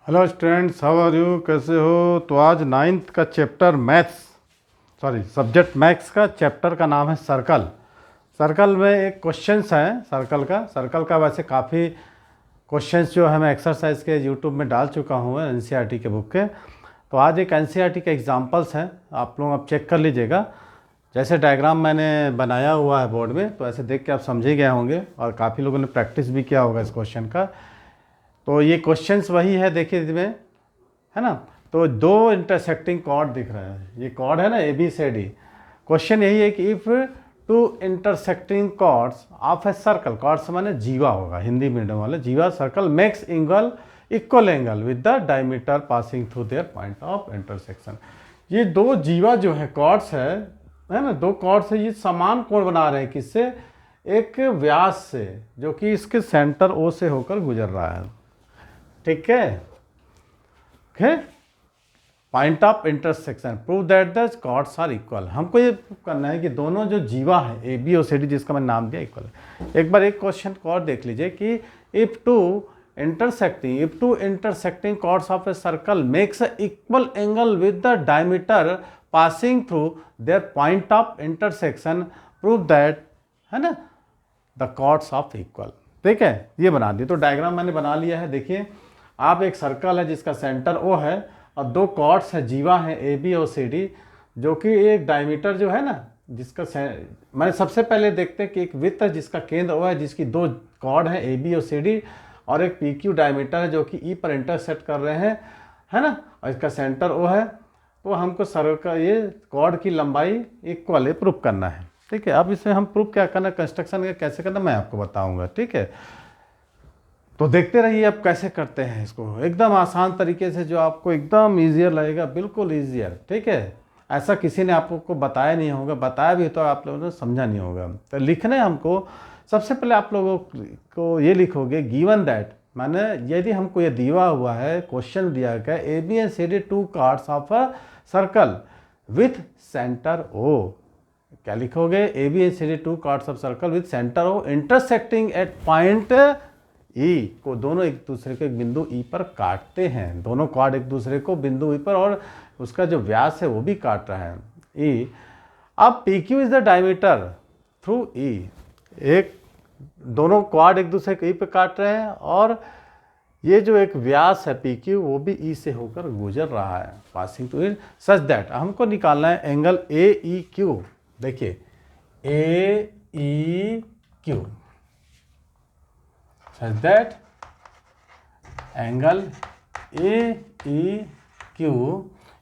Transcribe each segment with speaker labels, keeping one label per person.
Speaker 1: Hello students, how are you, कैसे हो। तो आज नाइन्थ का चैप्टर सब्जेक्ट मैथ्स का चैप्टर का नाम है सर्कल। सर्कल में एक क्वेश्चंस है सर्कल का वैसे काफ़ी क्वेश्चंस जो है मैं एक्सरसाइज के यूट्यूब में डाल चुका हूँ एनसीईआरटी के बुक के। तो आज एक एनसीईआरटी के एग्जांपल्स हैं, आप लोग अब चेक कर लीजिएगा। जैसे डायग्राम मैंने बनाया हुआ है बोर्ड में, तो ऐसे देख के आप समझ ही गए होंगे और काफ़ी लोगों ने प्रैक्टिस भी किया होगा इस क्वेश्चन का। तो ये क्वेश्चंस वही है, देखिए इसमें है ना। तो दो इंटरसेक्टिंग कॉर्ड दिख रहे हैं, ये कॉर्ड है ना A B C D. Question यही है कि if two intersecting chords of a circle, chords माने जीवा होगा, हिंदी मीडियम वाले जीवा, circle makes angle equal angle with the diameter passing through their point of intersection. ये दो जीवा जो है कॉर्ड्स है ना, दो कॉर्ड्स है, ये समान कोण बना रहे हैं किससे, एक व्यास से जो कि इसके सेंटर ओ से होकर गुजर रहा है। ठीक है, point of intersection prove that the chords are equal. हमको ये प्रूव करना है कि दोनों जो जीवा है ए बी और सी डी, जिसका मैंने नाम दिया, इक्वल है। एक बार एक क्वेश्चन को और देख लीजिए कि if two intersecting chords of a circle makes equal angle with the diameter passing through their point of intersection prove that, है ना, द कॉर्ड्स ऑफ इक्वल। ठीक है, ये बना दिए। तो डायग्राम मैंने बना लिया है। देखिए आप, एक सर्कल है जिसका सेंटर ओ है और दो कॉर्ड्स है जीवा है ए बी और सी डी, जो कि एक डायमीटर जो है ना जिसका मैंने सबसे पहले देखते हैं कि एक वृत्त है जिसका केंद्र ओ है, जिसकी दो कॉर्ड है ए बी और सी डी, और एक पी क्यू डायमीटर है जो कि ई पर इंटरसेक्ट कर रहे हैं, है ना, और इसका सेंटर ओ है। तो हमको सर्कल ये कॉर्ड की लंबाई इक्वल है, प्रूफ करना है। ठीक है, अब इसमें हम प्रूफ क्या करना, कंस्ट्रक्शन कैसे करना मैं आपको बताऊंगा। ठीक है, तो देखते रहिए अब कैसे करते हैं इसको, एकदम आसान तरीके से, जो आपको एकदम ईजियर लगेगा, बिल्कुल ईजियर। ठीक है, ऐसा किसी ने आपको बताया नहीं होगा, बताया भी तो आप लोगों ने समझा नहीं होगा। तो लिखने हमको सबसे पहले आप लोगों को ये लिखोगे गिवन दैट, माने यदि हमको ये दिया हुआ है, क्वेश्चन दिया गया A B and C D two chords of a circle with centre O. क्या लिखोगे, A B and C D two chords of circle with centre O intersecting at point E को, दोनों एक दूसरे को एक बिंदु ई पर काटते हैं, दोनों कॉर्ड एक दूसरे को बिंदु ई पर, और उसका जो व्यास है वो भी काट रहा है ई। अब P Q is the diameter through E, एक दोनों क्वाड एक दूसरे को ई पे काट रहे हैं, और ये जो एक व्यास है पी क्यू वो भी ई से होकर गुजर रहा है, passing to it such that. हमको निकालना है एंगल ए ई क्यू। देखिए A E Q such that angle AEQ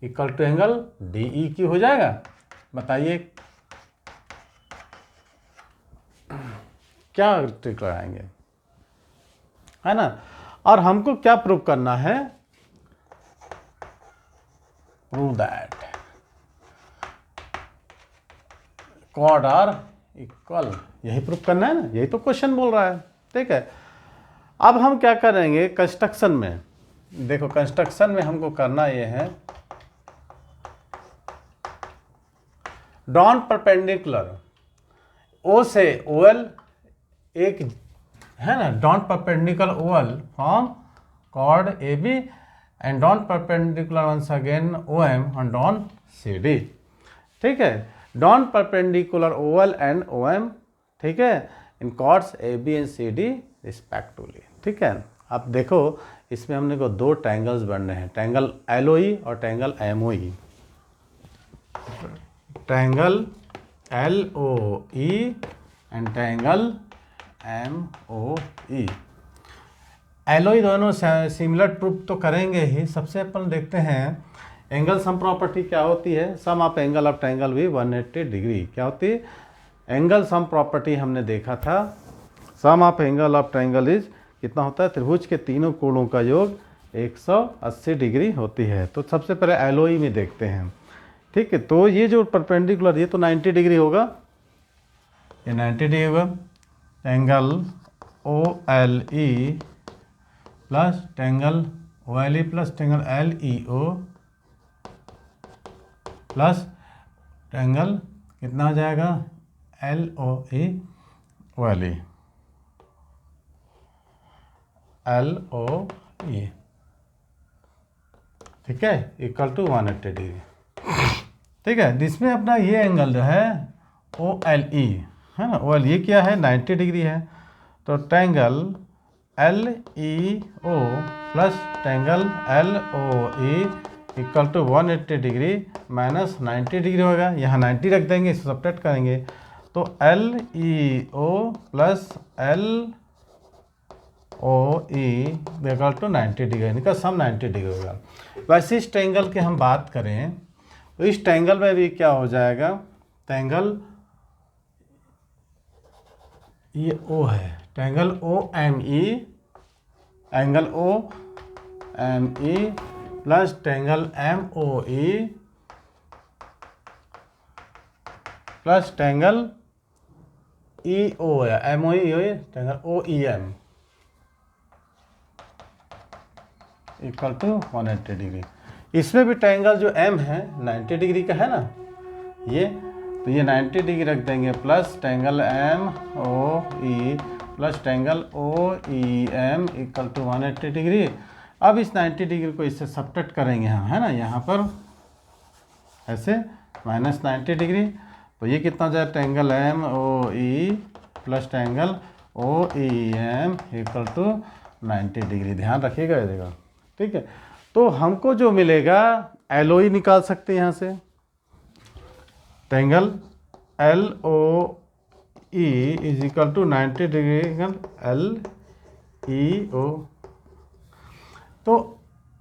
Speaker 1: equal to angle DEQ हो जाएगा। बताइए क्या ट्रिक लगाएंगे, है ना। और हमको क्या प्रूव करना है, prove that chord are equal, यही प्रूव करना है ना, यही तो क्वेश्चन बोल रहा है। ठीक है, अब हम क्या करेंगे कंस्ट्रक्शन में, देखो कंस्ट्रक्शन में हमको करना ये है, डॉन परपेंडिकुलर ओ से ओएल, एक है ना, drawn perpendicular OL from chord A B and drawn perpendicular once again O M on drawn C D. ठीक है, drawn perpendicular OL and O M, ठीक है, in chords A B and C D respectively. ठीक है, अब देखो इसमें हमने को दो ट्रायंगल्स बन रहे हैं, ट्रायंगल एल ओ ई और triangle M O E. Triangle L O E and triangle M O E. L O E दोनों सिमिलर प्रूफ तो करेंगे ही। सबसे अपन देखते हैं एंगल सम प्रॉपर्टी क्या होती है, सम ऑफ एंगल ऑफ ट्रायंगल भी 180 डिग्री क्या होती है, एंगल सम प्रॉपर्टी हमने देखा था। Sum of angle of triangle is कितना होता है, त्रिभुज के तीनों कोणों का योग 180 डिग्री होती है। तो सबसे पहले एलओई में देखते हैं। ठीक है, तो ये जो परपेंडिकुलर, ये तो 90 डिग्री होगा, ये 90 डिग्री होगा। Angle O L E plus angle O L E plus angle L E O plus angle कितना हो जाएगा, L O E O L E, L O E. ठीक है, इक्वल टू 180 डिग्री। ठीक है, जिसमें अपना ये एंगल जो है ओ एल ई है ना, ओ एल ये क्या है 90 डिग्री है। तो triangle L E O plus triangle L O E equal to 180 degree minus 90 degree होगा। यहाँ 90 रख देंगे, इसे सब्ट्रैक्ट करेंगे तो L E O plus L O E equal to 90 degree, इनका सम 90 डिग्री होगा। वैसे इस ट्रायंगल की हम बात करें तो इस ट्रायंगल में भी क्या हो जाएगा, ट्रायंगल ये ओ है, triangle O M E, angle O M E plus triangle M O E plus triangle E O है, M O E triangle O E M equal to 180 degree. इसमें भी ट्रायंगल जो एम है 90 degree का है ना ये, तो ये 90 डिग्री रख देंगे plus triangle M O E plus triangle O E M equal to 180 degree. अब इस 90 डिग्री को इससे सब्ट्रैक्ट करेंगे हम, है ना, यहाँ पर ऐसे माइनस 90 डिग्री, तो ये कितना हो जाए triangle M O E plus triangle O E M equal to 90 degree. ध्यान रखिएगा ये जगह, ठीक है। तो हमको जो मिलेगा एल ओ ई निकाल सकते हैं यहाँ से, triangle L O E is equal to 90 degree L E O. तो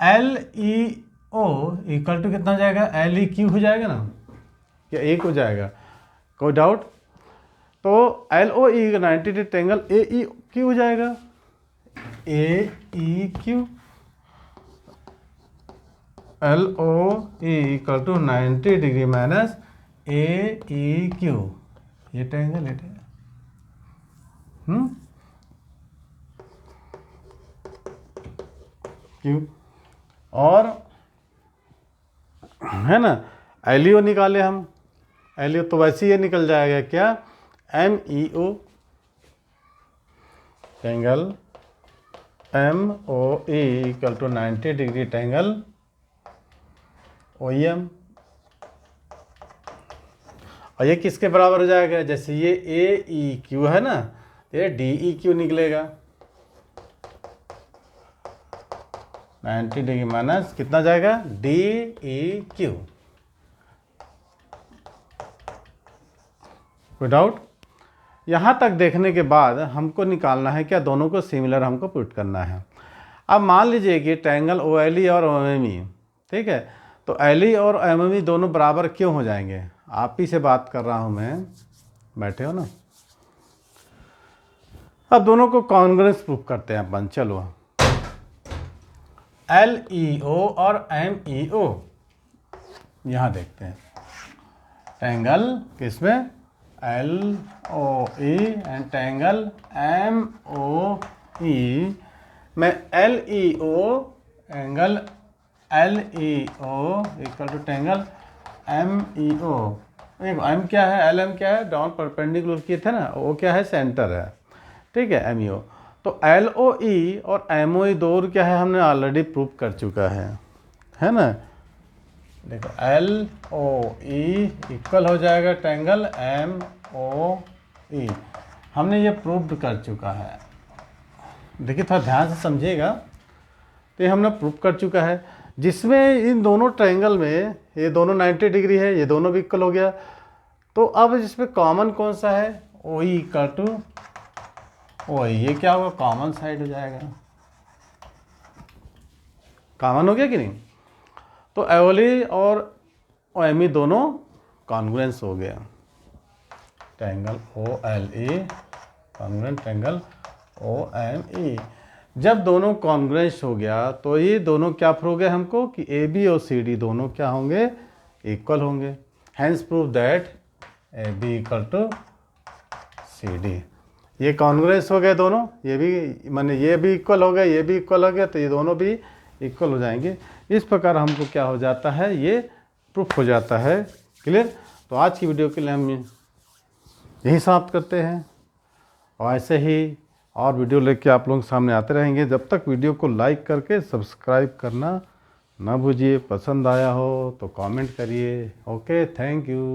Speaker 1: L E O equal to कितना जाएगा, एल ई क्यू हो जाएगा ना, क्या एक हो जाएगा, कोई डाउट। तो L O E 90 degree triangle A E Q हो जाएगा, A E Q, L O E equal to 90 degree minus A E Q, ये ट्रायंगल है क्यू। और है ना एल ई ओ निकाले हम, एल ई ओ तो वैसे ही निकल जाएगा क्या, M E O triangle M O E equal to 90 degree triangle O E M. और ये किसके बराबर हो जाएगा, जैसे ये ए ई क्यू है ना, ये डी ई क्यू निकलेगा, 90 डिग्री माइनस कितना जाएगा डी ई क्यू। कोई डाउट। यहाँ तक देखने के बाद हमको निकालना है क्या, दोनों को सिमिलर हमको पुट करना है। अब मान लीजिए कि ट्रायंगल ओ एल ई और ओ एम ई, ठीक है, तो एल ई और एम एम ई दोनों बराबर क्यों हो जाएंगे, आप ही से बात कर रहा हूँ मैं, बैठे हो ना। अब दोनों को कॉन्ग्रुएंस प्रूफ करते हैं अपन, चलो। एल ई ओ और एम ई ओ, यहाँ देखते हैं ट्रायंगल किसमें, L O E and triangle M O E में L E O angle L E O equal to triangle M E O. M क्या है, एल एम क्या है, डाउन परपेंडिकुलर किए थे ना, ओ क्या है सेंटर है, ठीक है, एम ई ओ। तो एल ओ ई और एम ओ ई दोनों क्या है, हमने ऑलरेडी प्रूव कर चुका है ना। देखो एल ओ ई इक्वल हो जाएगा ट्रायंगल एम ओ ई, हमने ये प्रूव कर चुका है। देखिए थोड़ा ध्यान से समझिएगा, तो ये हमने प्रूव कर चुका है, जिसमें इन दोनों ट्रायंगल में ये दोनों 90 डिग्री है, ये दोनों भी इक्वल हो गया। तो अब इसमें कॉमन कौन सा है, ओ ई इक्वल टू ओ ई, ये क्या होगा, कॉमन साइड हो जाएगा, कॉमन हो गया कि नहीं। तो एल ई और ओ एम ई दोनों कॉन्ग्रुएंस हो गया, triangle O L E congruent triangle O M E. जब दोनों कॉन्ग्रुएंस हो गया तो ये दोनों क्या प्रूव हो गए हमको कि ए बी और सी डी दोनों क्या होंगे, इक्वल होंगे। Hence prove that A B equal to C D. ये कॉन्ग्रुएंस हो गए दोनों, ये भी माने ये भी इक्वल हो गया, ये भी इक्वल हो गया, तो ये दोनों भी इक्वल हो जाएंगे। इस प्रकार हमको क्या हो जाता है, ये प्रूफ हो जाता है। क्लियर। तो आज की वीडियो के लिए हम यही समाप्त करते हैं, और ऐसे ही और वीडियो लेके आप लोगों के सामने आते रहेंगे। जब तक वीडियो को लाइक करके सब्सक्राइब करना ना भूलिए, पसंद आया हो तो कमेंट करिए। Okay, thank you.